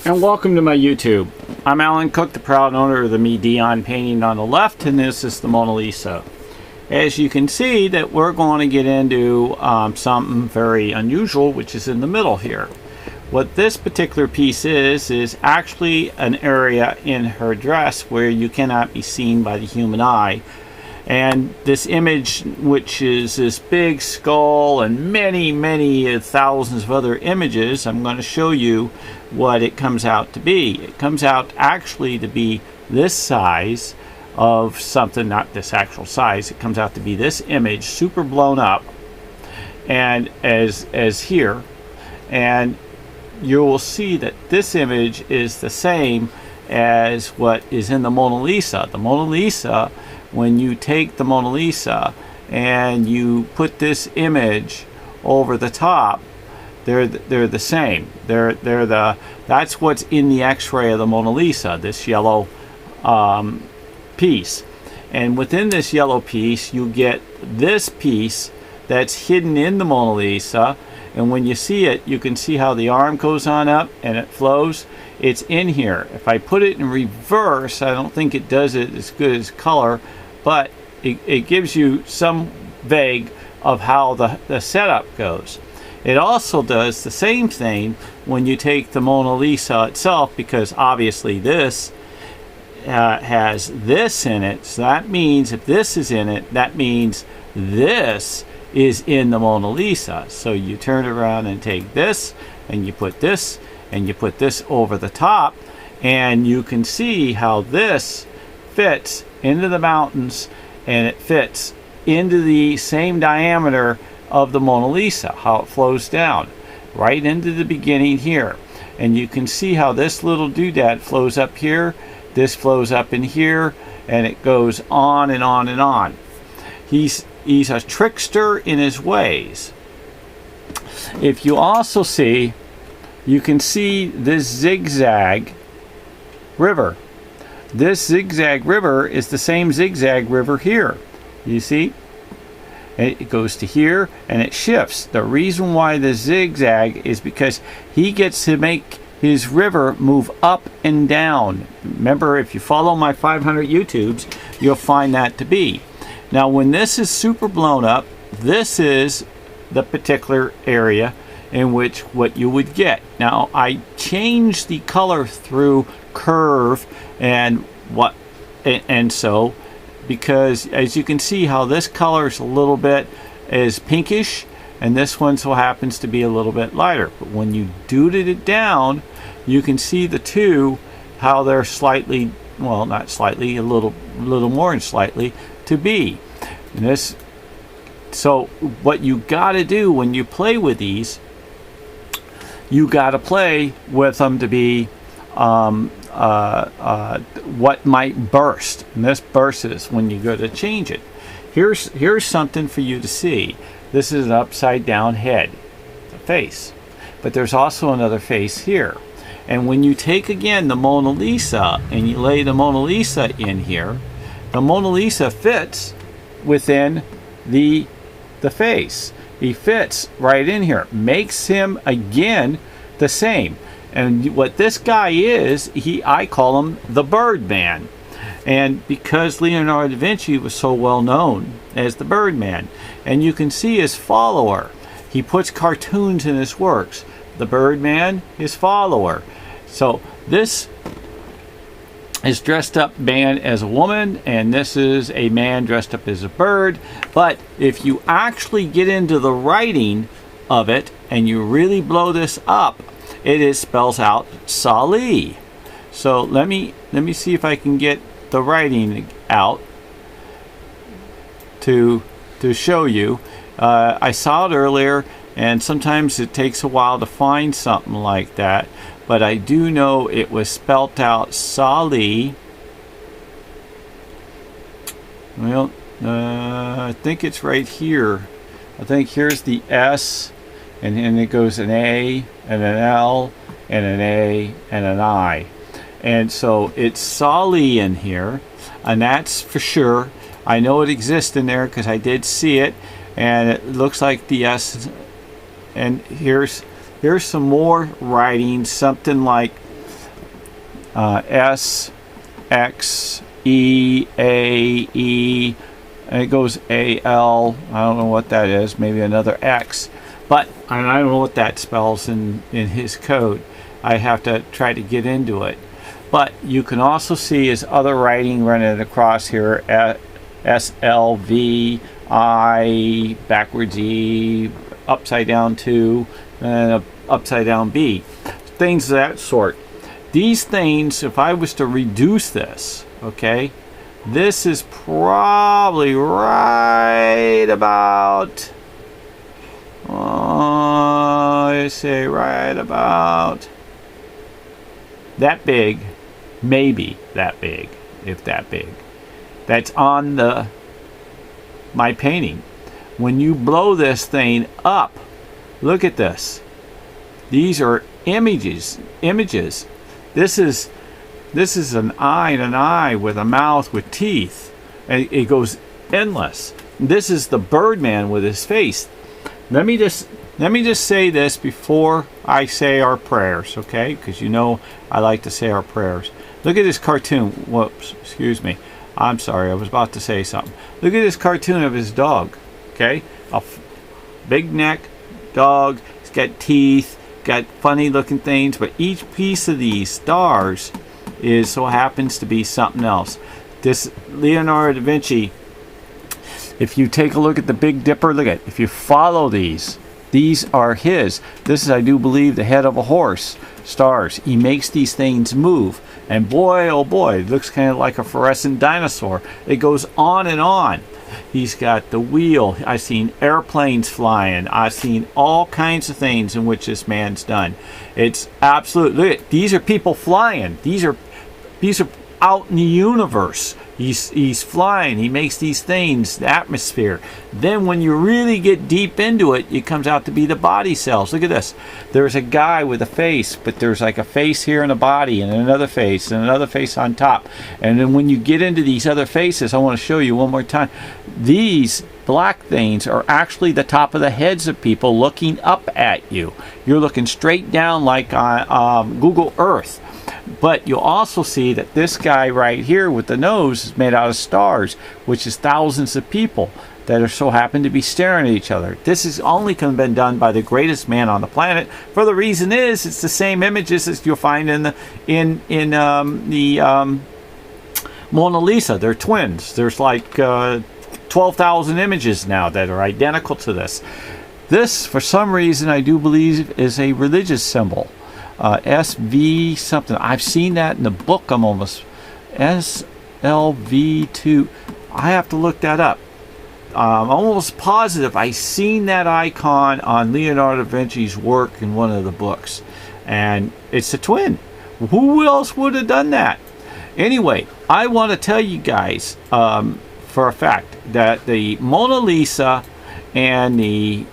And welcome to my YouTube. I'm ALANCOOK, the proud owner of the MIDION painting on the left, and this is the Mona Lisa. As you can see, that we're going to get into something very unusual, which is in the middle here. What this particular piece is actually an area in her dress where you cannot be seen by the human eye. And this image, which is this big skull and many thousands of other images, I'm going to show you what it comes out to be. It comes out actually to be this size of something, not this actual size. It comes out to be this image, super blown up, and as here, and you will see that this image is the same as what is in the Mona Lisa. The Mona Lisa, when you take the Mona Lisa and you put this image over the top, they're the same. That's what's in the X-ray of the Mona Lisa, this yellow piece. And within this yellow piece, you get this piece that's hidden in the Mona Lisa. And when you see it, you can see how the arm goes on up and it flows. It's in here. If I put it in reverse, I don't think it does it as good as color, but it gives you some vague of how the setup goes. It also does the same thing when you take the Mona Lisa itself, because obviously this has this in it. So that means if this is in it, that means this is in the Mona Lisa. So you turn around and take this, and you put this, and you put this over the top, and you can see how this fits into the mountains, and it fits into the same diameter of the Mona Lisa, how it flows down right into the beginning here. And you can see how this little doodad flows up here, this flows up in here, and it goes on and on and on. He's a trickster in his ways. If you also see, you can see this zigzag river. This zigzag river is the same zigzag river here. You see? It goes to here and it shifts. The reason why the zigzag is because he gets to make his river move up and down. Remember, if you follow my 500 YouTubes, you'll find that to be. Now, when this is super blown up, this is the particular area in which what you would get. Now, I changed the color through curve and so, because as you can see how this color is a little bit is pinkish, and this one so happens to be a little bit lighter. But when you duded it down, you can see the two, how they're slightly, well, not slightly, a little more than slightly to be. And this, so what you got to do when you play with these, you got to play with them to be what might burst. And this bursts when you go to change it. Here's something for you to see. This is an upside down head, the face, but there's also another face here. And when you take again the Mona Lisa and you lay the Mona Lisa in here, the Mona Lisa fits within the face. He fits right in here, makes him again the same. And what this guy is, I call him the Birdman. And because Leonardo Da Vinci was so well known as the Birdman, and you can see his follower, he puts cartoons in his works. The Birdman, his follower. So this is dressed up man as a woman, and this is a man dressed up as a bird. But if you actually get into the writing of it and you really blow this up, it spells out Sali. So let me see if I can get the writing out to show you. I saw it earlier, and sometimes it takes a while to find something like that, but I do know it was spelt out Sali. Well, I think it's right here. I think here's the S, and then it goes an A and an L and an A and an I. And so it's Sali in here, and that's for sure. I know it exists in there because I did see it, and it looks like the S. And here's some more writing, something like S, X, E, A, E, and it goes A, L. I don't know what that is. Maybe another X. But I don't know what that spells in his code. I have to try to get into it. But you can also see his other writing running across here. S, L, V, I, backwards E, upside down 2, and upside down B. Things of that sort. These things, if I was to reduce this, okay, this is probably right about, I say right about that big, maybe that big, if that big. That's on my painting. When you blow this thing up, look at this. These are images. This is an eye and an eye with a mouth with teeth. And it goes endless. This is the Birdman with his face. Let me just say this before I say our prayers, okay? Because you know I like to say our prayers. Look at this cartoon. Whoops, excuse me. I'm sorry, I was about to say something. Look at this cartoon of his dog, okay? A big neck, dog, he's got teeth, got funny looking things, but each piece of these stars so happens to be something else. This Leonardo da Vinci, if you take a look at the Big Dipper, look at, if you follow these are his. This is, I do believe, the head of a horse, stars. He makes these things move. And boy, oh boy, it looks kind of like a fluorescent dinosaur. It goes on and on. He's got the wheel. I've seen airplanes flying. I've seen all kinds of things in which this man's done. It's absolute. Look, these are people flying. These are out in the universe. He's flying. He makes these things, the atmosphere. Then when you really get deep into it, it comes out to be the body cells. Look at this. There's a guy with a face, but there's like a face here and a body and another face and another face on top. And then when you get into these other faces, I want to show you one more time. These black things are actually the top of the heads of people looking up at you. You're looking straight down like on Google Earth. But you'll also see that this guy right here with the nose is made out of stars, which is thousands of people that are so happen to be staring at each other. This is only been done by the greatest man on the planet. For the reason is, it's the same images as you'll find in the Mona Lisa. They're twins. There's like 12,000 images now that are identical to this. This, for some reason, I do believe is a religious symbol. SV something. I've seen that in the book. I'm almost SLV2. I have to look that up. I'm almost positive I seen that icon on Leonardo da Vinci's work in one of the books, and it's a twin. Who else would have done that? Anyway, I want to tell you guys for a fact that the Mona Lisa and the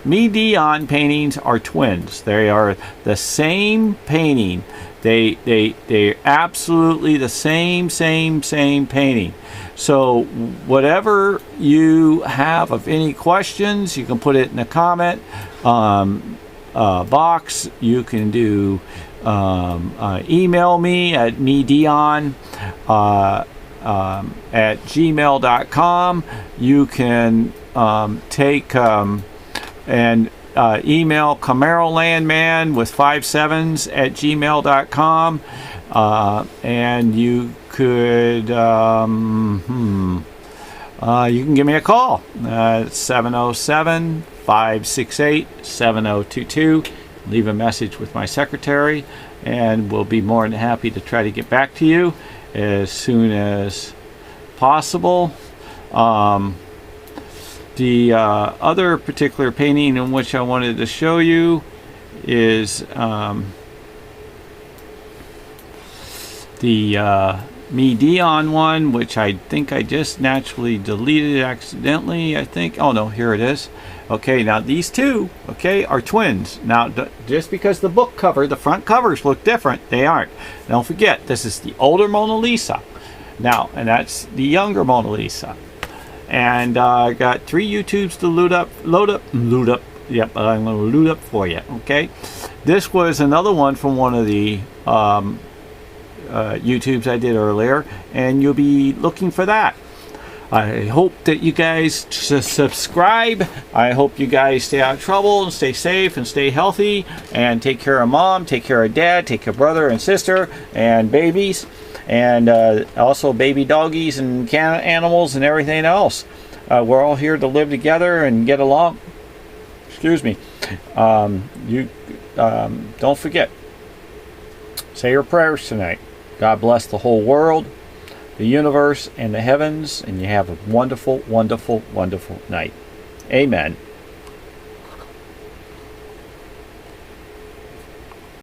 Midion paintings are twins. They are the same painting. They're absolutely the same painting. So whatever you have of any questions, you can put it in the comment box. You can do email me at midion at gmail.com. You can take and email Camaro Landman with 5 7s at gmail.com, and you could you can give me a call at 707-568-7022. Leave a message with my secretary, and we'll be more than happy to try to get back to you as soon as possible. The other particular painting in which I wanted to show you is the Midion one, which I think I just naturally deleted accidentally, I think. Oh no, here it is. Okay, now these two, okay, are twins. Now, just because the book cover, the front covers look different, they aren't. Don't forget, this is the older Mona Lisa. Now, and that's the younger Mona Lisa. And I got 3 YouTubes to load up Yep, I'm going to loot up for you. Okay, this was another one from one of the YouTubes I did earlier, and you'll be looking for that. I hope that you guys subscribe. I hope you guys stay out of trouble and stay safe and stay healthy and take care of mom, take care of dad, take care of brother and sister and babies, and also baby doggies and animals and everything else. We're all here to live together and get along. Excuse me. Don't forget. Say your prayers tonight. God bless the whole world, the universe, and the heavens, and you have a wonderful, wonderful, wonderful night. Amen.